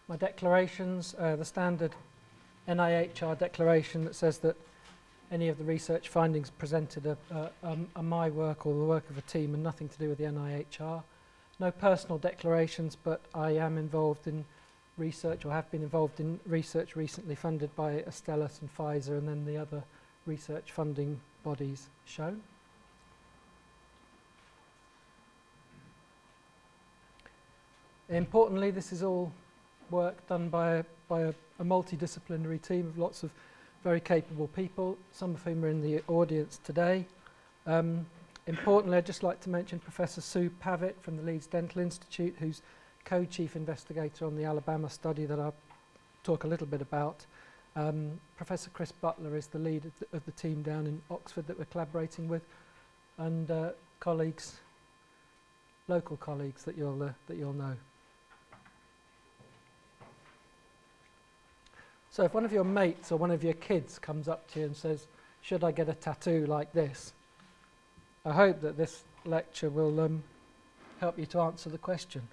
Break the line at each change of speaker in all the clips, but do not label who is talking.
my declarations, the standard NIHR declaration that says that any of the research findings presented are my work or the work of a team and nothing to do with the NIHR. No personal declarations, but I am involved in research or have been involved in research recently funded by Astellas and Pfizer and then the other research funding bodies shown. Importantly, this is all work done by a multidisciplinary team of lots of very capable people, some of whom are in the audience today. Importantly, I'd just like to mention Professor Sue Pavitt from the Leeds Dental Institute, who's co-chief investigator on the Alabama study that I'll talk a little bit about. Professor Chris Butler is the lead of the team down in Oxford that we're collaborating with, and colleagues, local colleagues that you'll know. So if one of your mates or one of your kids comes up to you and says, should I get a tattoo like this? I hope that this lecture will help you to answer the question.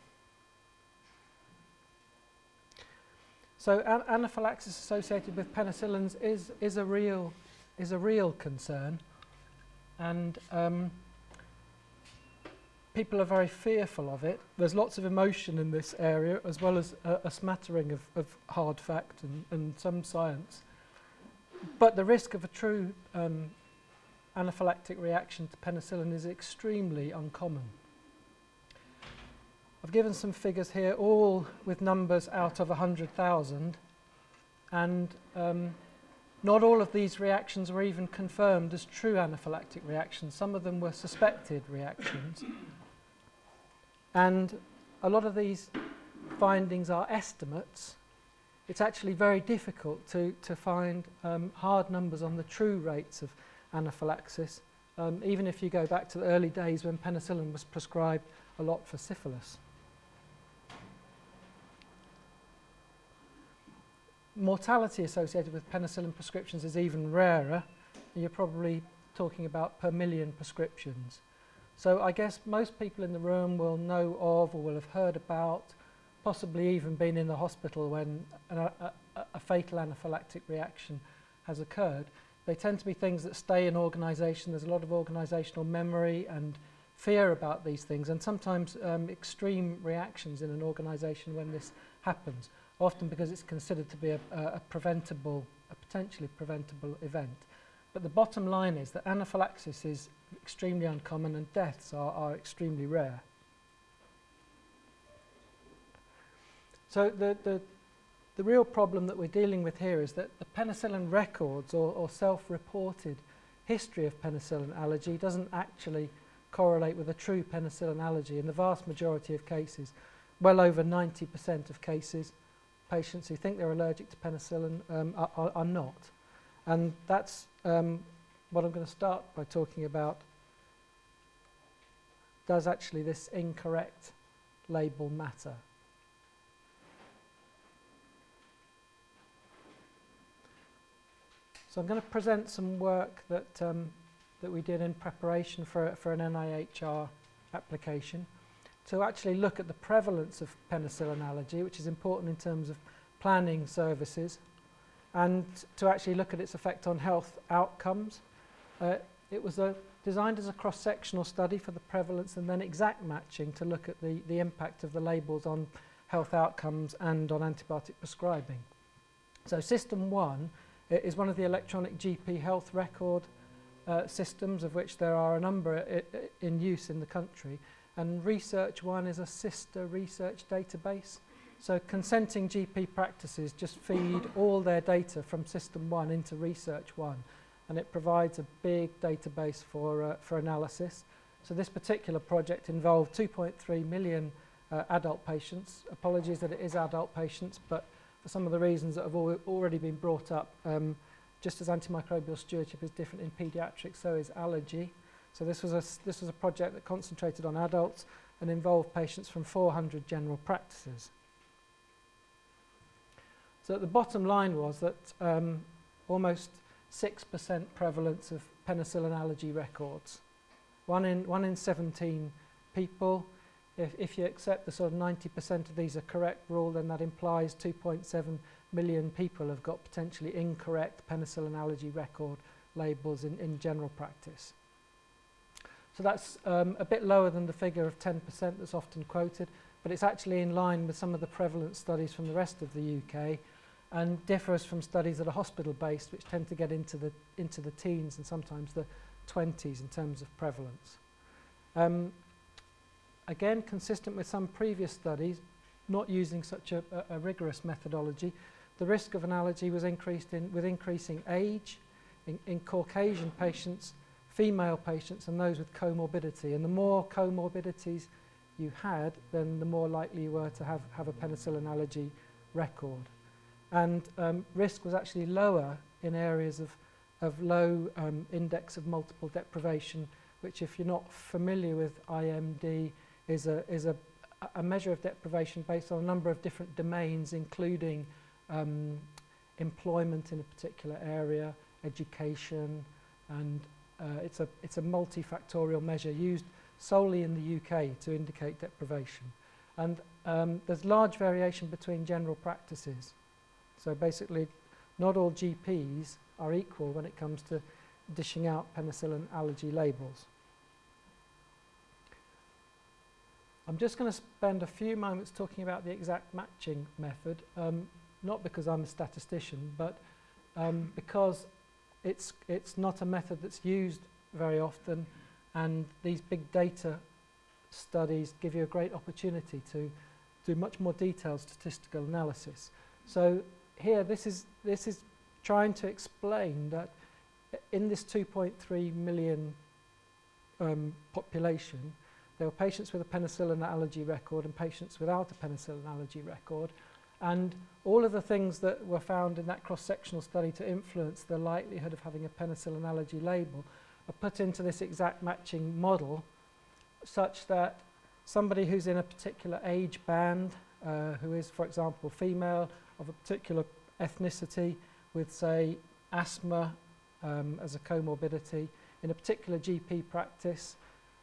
So anaphylaxis associated with penicillins is a real concern, and people are very fearful of it. There's lots of emotion in this area, as well as a smattering of hard fact and some science. But the risk of a true anaphylactic reaction to penicillin is extremely uncommon. I've given some figures here, all with numbers out of 100,000, and not all of these reactions were even confirmed as true anaphylactic reactions. Some of them were suspected reactions. And a lot of these findings are estimates. It's actually very difficult to find hard numbers on the true rates of anaphylaxis, even if you go back to the early days when penicillin was prescribed a lot for syphilis. Mortality associated with penicillin prescriptions is even rarer. You're probably talking about per million prescriptions. So I guess most people in the room will know of or will have heard about, possibly even been in the hospital when a fatal anaphylactic reaction has occurred. They tend to be things that stay in organisation. There's a lot of organisational memory and fear about these things, and sometimes extreme reactions in an organisation when this happens, often because it's considered to be a potentially preventable event. But the bottom line is that anaphylaxis is extremely uncommon and deaths are extremely rare. So the real problem that we're dealing with here is that the penicillin records or self-reported history of penicillin allergy doesn't actually correlate with a true penicillin allergy. In the vast majority of cases, well over 90% of cases, patients who think they're allergic to penicillin are not. And that's what I'm going to start by talking about. Does actually this incorrect label matter? So I'm going to present some work that we did in preparation for an NIHR application to actually look at the prevalence of penicillin allergy, which is important in terms of planning services, and to actually look at its effect on health outcomes. It was designed as a cross-sectional study for the prevalence and then exact matching to look at the impact of the labels on health outcomes and on antibiotic prescribing. So System 1 is one of the electronic GP health record systems, of which there are a number in use in the country, and Research 1 is a sister research database. So consenting GP practices just feed all their data from System 1 into Research 1, and it provides a big database for analysis. So this particular project involved 2.3 million adult patients. Apologies that it is adult patients, but for some of the reasons that have already been brought up, just as antimicrobial stewardship is different in paediatrics, so is allergy. So this was a project that concentrated on adults and involved patients from 400 general practices. So the bottom line was that almost 6% prevalence of penicillin allergy records. One in 17 people. if you accept the sort of 90% of these are correct rule, then that implies 2.7 million people have got potentially incorrect penicillin allergy record labels in general practice. So that's a bit lower than the figure of 10% that's often quoted, but it's actually in line with some of the prevalence studies from the rest of the UK, and differs from studies that are hospital-based, which tend to get into the teens and sometimes the 20s in terms of prevalence. Again, consistent with some previous studies, not using such a rigorous methodology, the risk of an allergy was increased with increasing age, in Caucasian patients, female patients, and those with comorbidity. And the more comorbidities you had, then the more likely you were to have a penicillin allergy record. And risk was actually lower in areas of low index of multiple deprivation, which, if you're not familiar with IMD, is a measure of deprivation based on a number of different domains, including employment in a particular area, education, and it's a multifactorial measure used solely in the UK to indicate deprivation. And there's large variation between general practices. So basically, not all GPs are equal when it comes to dishing out penicillin allergy labels. I'm just going to spend a few moments talking about the exact matching method, not because I'm a statistician, but because it's not a method that's used very often, and these big data studies give you a great opportunity to do much more detailed statistical analysis. So here, this is trying to explain that in this 2.3 million population, there were patients with a penicillin allergy record and patients without a penicillin allergy record, and all of the things that were found in that cross-sectional study to influence the likelihood of having a penicillin allergy label are put into this exact matching model, such that somebody who's in a particular age band, who is, for example, female, of a particular ethnicity, with, say, asthma as a comorbidity, in a particular GP practice,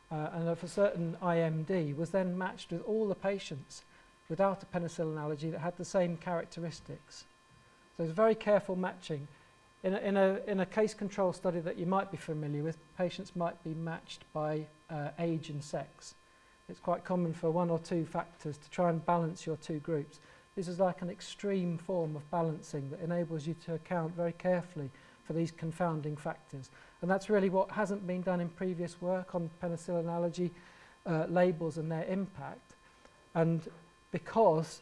and of a certain IMD, was then matched with all the patients without a penicillin allergy that had the same characteristics. So it's very careful matching. In a case control study that you might be familiar with, patients might be matched by age and sex. It's quite common for one or two factors to try and balance your two groups. This is like an extreme form of balancing that enables you to account very carefully for these confounding factors. And that's really what hasn't been done in previous work on penicillin allergy labels and their impact. And because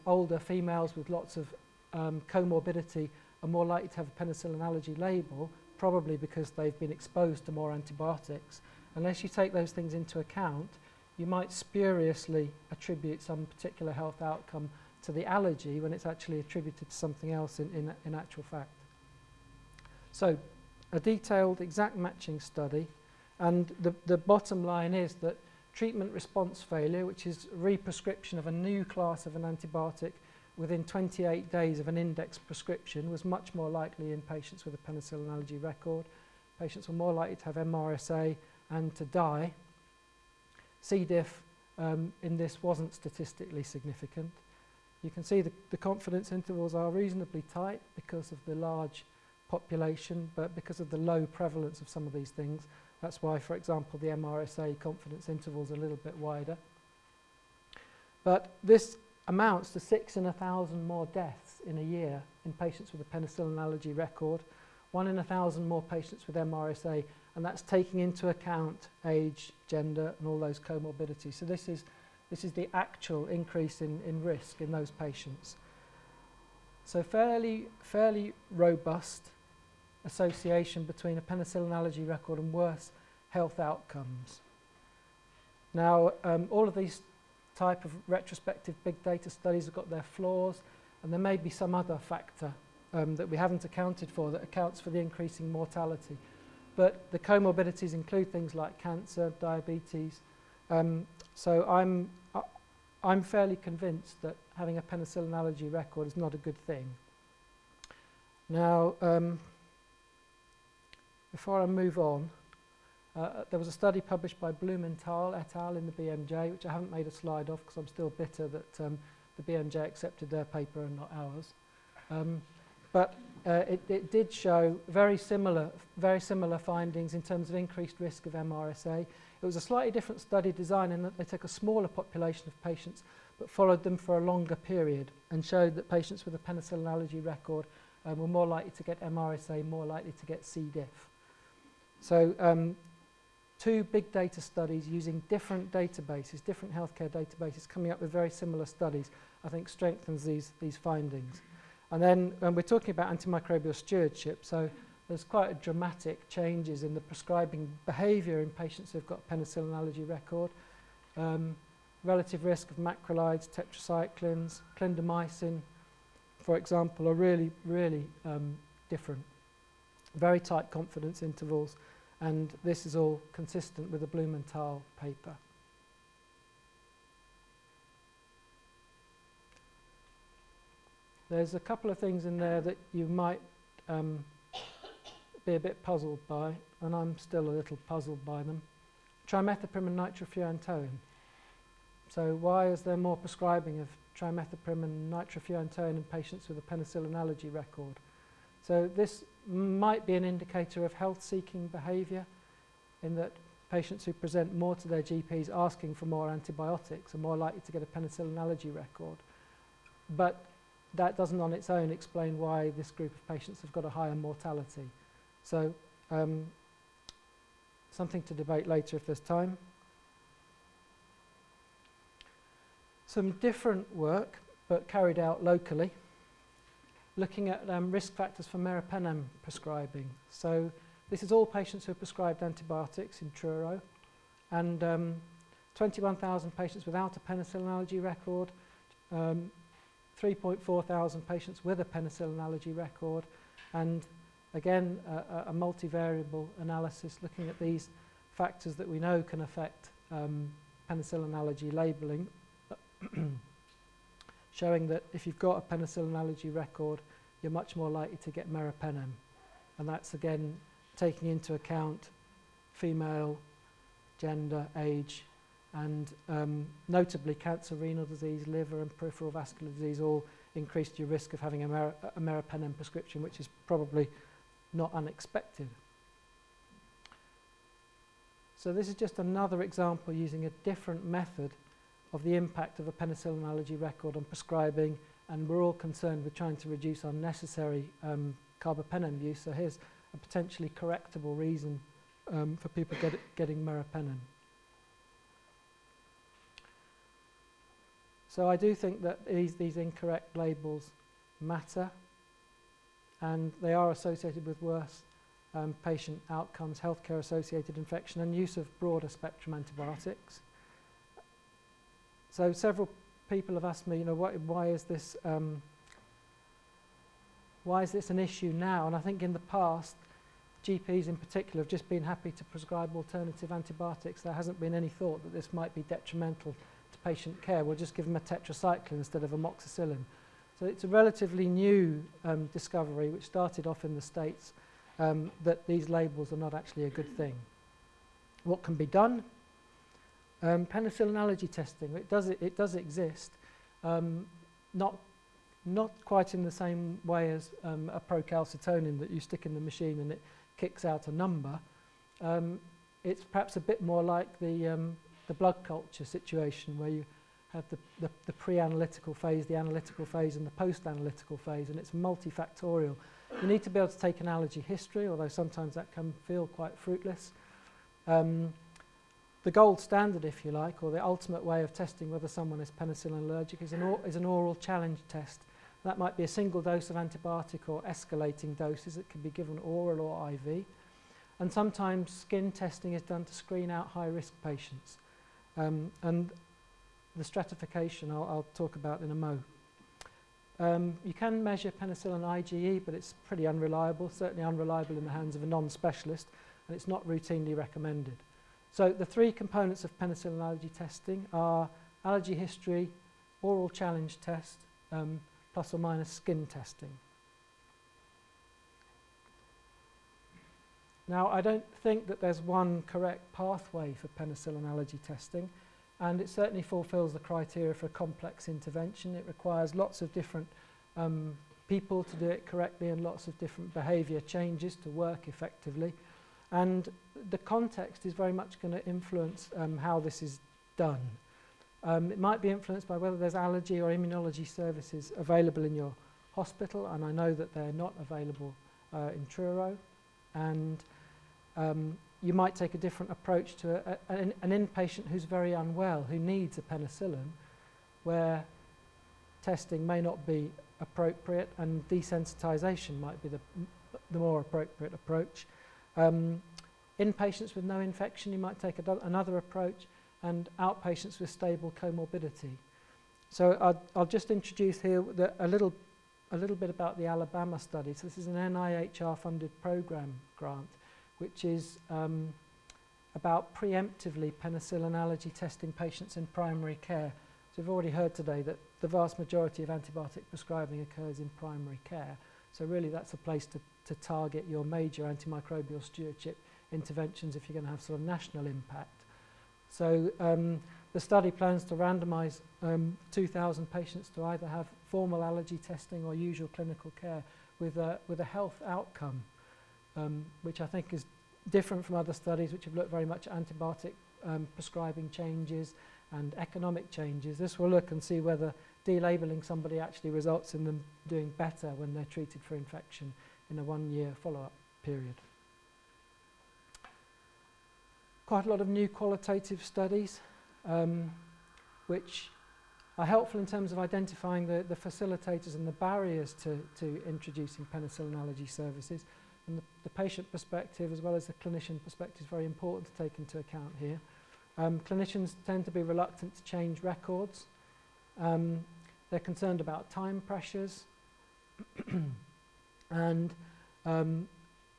older females with lots of comorbidity are more likely to have a penicillin allergy label, probably because they've been exposed to more antibiotics, unless you take those things into account, you might spuriously attribute some particular health outcome to the allergy when it's actually attributed to something else in actual fact. So, a detailed exact matching study, and the bottom line is that treatment response failure, which is represcription of a new class of an antibiotic within 28 days of an index prescription, was much more likely in patients with a penicillin allergy record. Patients were more likely to have MRSA and to die. C. diff in this wasn't statistically significant. You can see the confidence intervals are reasonably tight because of the large population, but because of the low prevalence of some of these things, that's why, for example, the MRSA confidence intervals are a little bit wider. But this amounts to 6 in 1,000 more deaths in a year in patients with a penicillin allergy record, 1 in 1,000 more patients with MRSA, and that's taking into account age, gender, and all those comorbidities. So this is the actual increase in risk in those patients. So fairly robust association between a penicillin allergy record and worse health outcomes. Now, all of these type of retrospective big data studies have got their flaws, and there may be some other factor that we haven't accounted for that accounts for the increasing mortality. But the comorbidities include things like cancer, diabetes. So I'm fairly convinced that having a penicillin allergy record is not a good thing. Now, before I move on, There was a study published by Blumenthal et al. In the BMJ, which I haven't made a slide of because I'm still bitter that the BMJ accepted their paper and not ours. But it did show very similar findings in terms of increased risk of MRSA. It was a slightly different study design in that they took a smaller population of patients but followed them for a longer period and showed that patients with a penicillin allergy record were more likely to get MRSA, more likely to get C. diff. So two big data studies using different databases, different healthcare databases, coming up with very similar studies, I think strengthens these findings. And then when we're talking about antimicrobial stewardship, so there's quite a dramatic changes in the prescribing behaviour in patients who've got a penicillin allergy record. Relative risk of macrolides, tetracyclines, clindamycin, for example, are really, really different. Very tight confidence intervals, and this is all consistent with the Blumenthal paper. There's a couple of things in there that you might be a bit puzzled by, and I'm still a little puzzled by them. Trimethoprim and nitrofurantoin. So why is there more prescribing of trimethoprim and nitrofurantoin in patients with a penicillin allergy record? So this might be an indicator of health-seeking behaviour, in that patients who present more to their GPs asking for more antibiotics are more likely to get a penicillin allergy record. But that doesn't on its own explain why this group of patients have got a higher mortality. So something to debate later if there's time. Some different work, but carried out locally, looking at risk factors for meropenem prescribing. So this is all patients who are prescribed antibiotics in Truro, and 21,000 patients without a penicillin allergy record, 3.4 thousand patients with a penicillin allergy record, and again a multivariable analysis looking at these factors that we know can affect penicillin allergy labelling, showing that if you've got a penicillin allergy record, you're much more likely to get meropenem. And that's again taking into account female, gender, age, and notably cancer, renal disease, liver and peripheral vascular disease all increased your risk of having a meropenem prescription, which is probably not unexpected. So this is just another example using a different method of the impact of a penicillin allergy record on prescribing, and we're all concerned with trying to reduce unnecessary carbapenem use. So here's a potentially correctable reason for people getting meropenem. So I do think that these incorrect labels matter, and they are associated with worse patient outcomes, healthcare associated infection, and use of broader spectrum antibiotics. So several people have asked me, you know, why is this an issue now? And I think in the past, GPs in particular have just been happy to prescribe alternative antibiotics. There hasn't been any thought that this might be detrimental to patient care. We'll just give them a tetracycline instead of amoxicillin. So it's a relatively new discovery, which started off in the States, that these labels are not actually a good thing. What can be done? Penicillin allergy testing, it does exist, not quite in the same way as a procalcitonin that you stick in the machine and it kicks out a number. It's perhaps a bit more like the blood culture situation, where you have the pre-analytical phase, the analytical phase and the post-analytical phase, and it's multifactorial. You need to be able to take an allergy history, although sometimes that can feel quite fruitless. The gold standard, if you like, or the ultimate way of testing whether someone is penicillin allergic is an oral challenge test. That might be a single dose of antibiotic or escalating doses. It can be given oral or IV. And sometimes skin testing is done to screen out high-risk patients. And the stratification I'll talk about in a mo. You can measure penicillin IgE, but it's pretty unreliable, certainly unreliable in the hands of a non-specialist, and it's not routinely recommended. So the three components of penicillin allergy testing are allergy history, oral challenge test, plus or minus skin testing. Now, I don't think that there's one correct pathway for penicillin allergy testing, and it certainly fulfills the criteria for a complex intervention. It requires lots of different people to do it correctly and lots of different behaviour changes to work effectively. And the context is very much going to influence how this is done. It might be influenced by whether there's allergy or immunology services available in your hospital, and I know that they're not available in Truro. And you might take a different approach to an inpatient who's very unwell, who needs a penicillin, where testing may not be appropriate and desensitization might be the more appropriate approach. In patients with no infection, you might take another approach, and outpatients with stable comorbidity. So I'll just introduce here a little bit about the Alabama study. So this is an NIHR-funded program grant, which is about preemptively penicillin allergy testing patients in primary care. So we've already heard today that the vast majority of antibiotic prescribing occurs in primary care. So really that's a place to target your major antimicrobial stewardship interventions if you're going to have sort of national impact. So the study plans to randomise 2,000 patients to either have formal allergy testing or usual clinical care with a health outcome, which I think is different from other studies which have looked very much at antibiotic prescribing changes and economic changes. This will look and see whether delabelling somebody actually results in them doing better when they're treated for infection in a 1-year follow-up period. Quite a lot of new qualitative studies which are helpful in terms of identifying the facilitators and the barriers to introducing penicillin allergy services. And the patient perspective as well as the clinician perspective is very important to take into account here. Clinicians tend to be reluctant to change records. They're concerned about time pressures and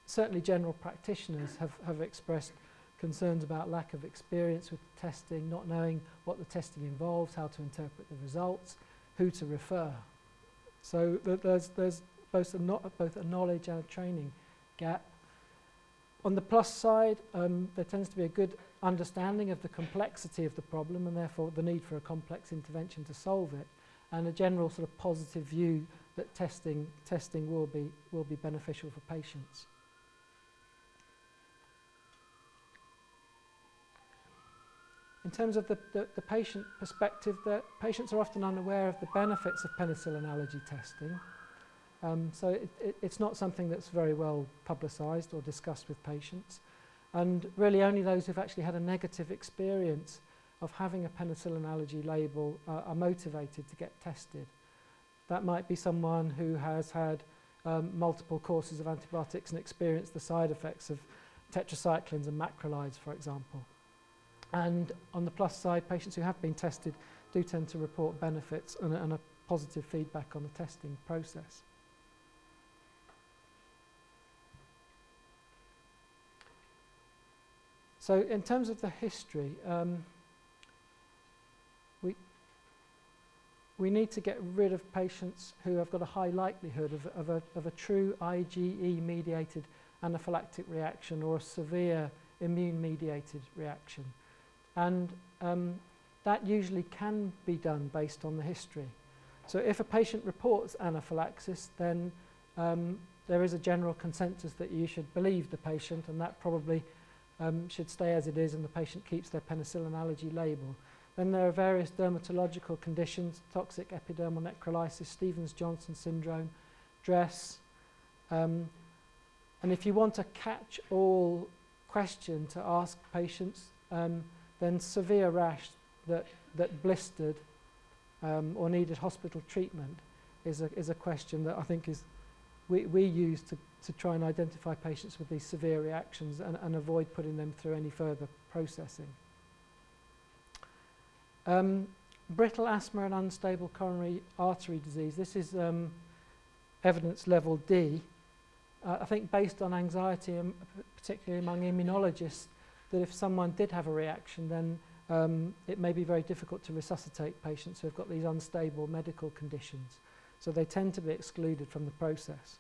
certainly general practitioners have expressed concerns about lack of experience with testing, not knowing what the testing involves, how to interpret the results, who to refer. So there's both a knowledge and a training gap. On the plus side, there tends to be a good understanding of the complexity of the problem and therefore the need for a complex intervention to solve it, and a general sort of positive view that testing will be beneficial for patients. In terms of the patient perspective, the patients are often unaware of the benefits of penicillin allergy testing. So it's not something that's very well publicised or discussed with patients. And really only those who've actually had a negative experience of having a penicillin allergy label are motivated to get tested. That might be someone who has had multiple courses of antibiotics and experienced the side effects of tetracyclines and macrolides, for example. And on the plus side, patients who have been tested do tend to report benefits and a positive feedback on the testing process. So in terms of the history, we need to get rid of patients who have got a high likelihood of a true IgE-mediated anaphylactic reaction or a severe immune-mediated reaction. And that usually can be done based on the history. So if a patient reports anaphylaxis, then there is a general consensus that you should believe the patient, and that probably should stay as it is and the patient keeps their penicillin allergy label. Then there are various dermatological conditions, toxic epidermal necrolysis, Stevens-Johnson syndrome, DRESS. And if you want a catch-all question to ask patients, then severe rash that blistered or needed hospital treatment is a question that I think we use to try and identify patients with these severe reactions and avoid putting them through any further processing. Brittle asthma and unstable coronary artery disease. This is evidence level D. I think based on anxiety, particularly among immunologists, that if someone did have a reaction, then it may be very difficult to resuscitate patients who have got these unstable medical conditions. So they tend to be excluded from the process.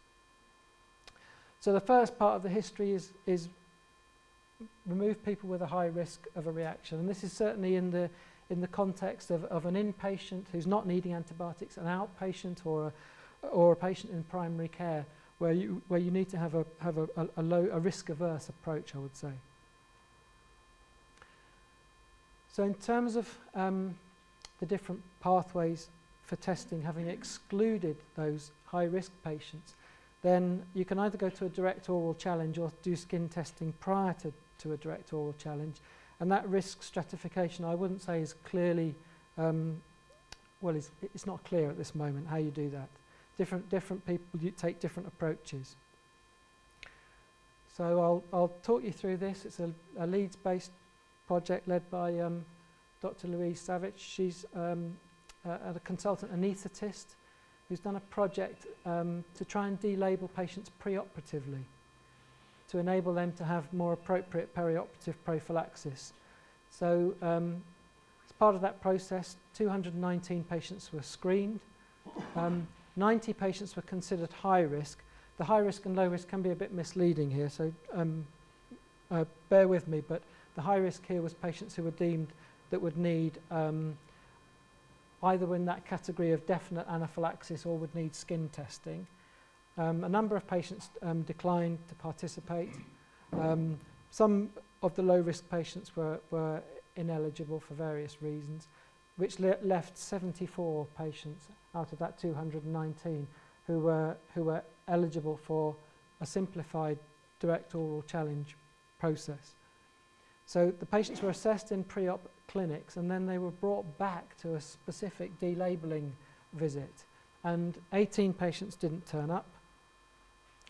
So the first part of the history is remove people with a high risk of a reaction. And this is certainly in the context of an inpatient who's not needing antibiotics, an outpatient or a patient in primary care, where you need to have a risk-averse approach, I would say. So in terms of the different pathways for testing, having excluded those high-risk patients, then you can either go to a direct oral challenge or do skin testing prior to a direct oral challenge. And that risk stratification, I wouldn't say is clearly, well, it's not clear at this moment how you do that. Different people take different approaches. So I'll talk you through this. It's a Leeds-based project led by Dr. Louise Savage. She's a consultant anaesthetist who's done a project to try and delabel patients preoperatively to enable them to have more appropriate perioperative prophylaxis. So as part of that process, 219 patients were screened. 90 patients were considered high risk. The high risk and low risk can be a bit misleading here, so bear with me, but the high risk here was patients who were deemed that would need either in that category of definite anaphylaxis or would need skin testing. A number of patients declined to participate. Some of the low risk patients were ineligible for various reasons, which left 74 patients out of that 219 who were eligible for a simplified direct oral challenge process. So the patients were assessed in pre-op clinics and then they were brought back to a specific delabeling visit, and 18 patients didn't turn up.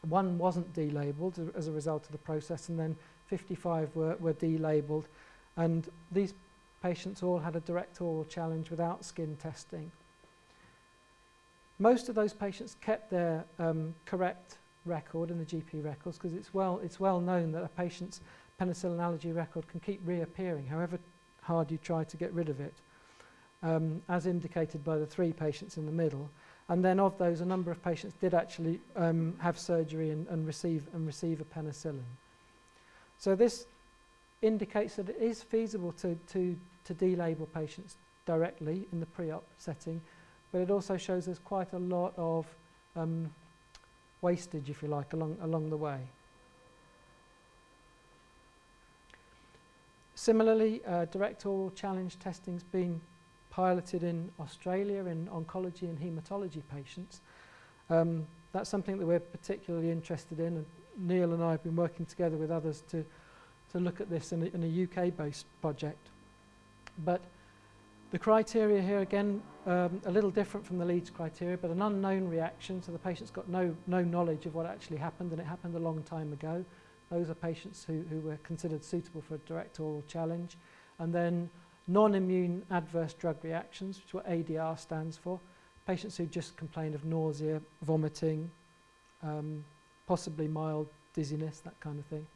One wasn't delabeled as a result of the process, and then 55 were delabeled, and these patients all had a direct oral challenge without skin testing. Most of those patients kept their correct record in the GP records, because it's well known that a patient's penicillin allergy record can keep reappearing however hard you try to get rid of it, as indicated by the 3 patients in the middle. And then of those, a number of patients did actually have surgery and receive a penicillin. So this indicates that it is feasible to delabel patients directly in the pre-op setting, but it also shows there's quite a lot of wastage, if you like, along the way. Similarly, direct oral challenge testing's been piloted in Australia in oncology and haematology patients. That's something that we're particularly interested in, and Neil and I have been working together with others to look at this in a UK-based project. But the criteria here, again, a little different from the Leeds criteria, but an unknown reaction, so the patient's got no knowledge of what actually happened, and it happened a long time ago. Those are patients who were considered suitable for a direct oral challenge. And then non-immune adverse drug reactions, which is what ADR stands for. Patients who just complain of nausea, vomiting, possibly mild dizziness, that kind of thing.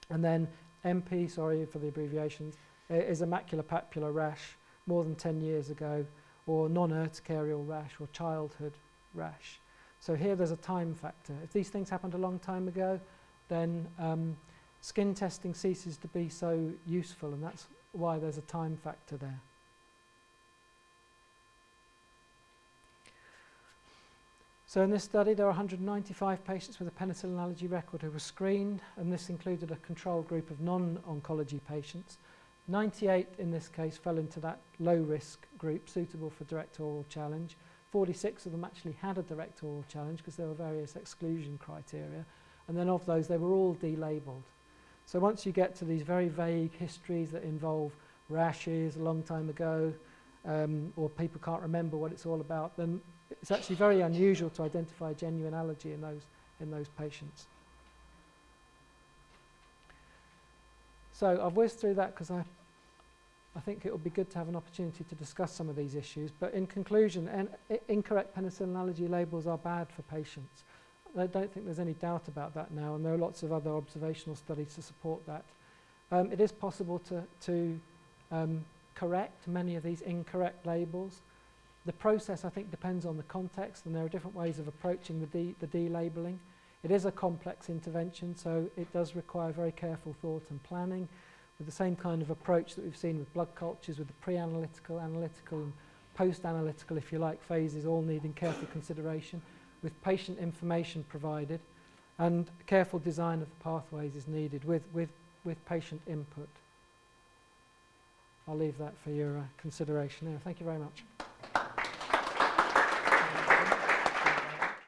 And then MP, sorry for the abbreviations, is a maculopapular rash more than 10 years ago, or non-urticarial rash or childhood rash. So here there's a time factor. If these things happened a long time ago, then skin testing ceases to be so useful, and that's why there's a time factor there. So in this study, there are 195 patients with a penicillin allergy record who were screened, and this included a control group of non-oncology patients. 98 in this case fell into that low-risk group suitable for direct oral challenge. 46 of them actually had a direct oral challenge because there were various exclusion criteria. And then of those, they were all delabeled. So once you get to these very vague histories that involve rashes a long time ago, or people can't remember what it's all about, then it's actually very unusual to identify genuine allergy in those patients. So I've whizzed through that because I think it would be good to have an opportunity to discuss some of these issues. But in conclusion, incorrect penicillin allergy labels are bad for patients. I don't think there's any doubt about that now, and there are lots of other observational studies to support that. It is possible to correct many of these incorrect labels. The process, I think, depends on the context, and there are different ways of approaching the delabeling. It is a complex intervention, so it does require very careful thought and planning, with the same kind of approach that we've seen with blood cultures, with the pre-analytical, analytical and post-analytical, if you like, phases all needing careful consideration, with patient information provided, and careful design of the pathways is needed with patient input. I'll leave that for your consideration now. Thank you very much.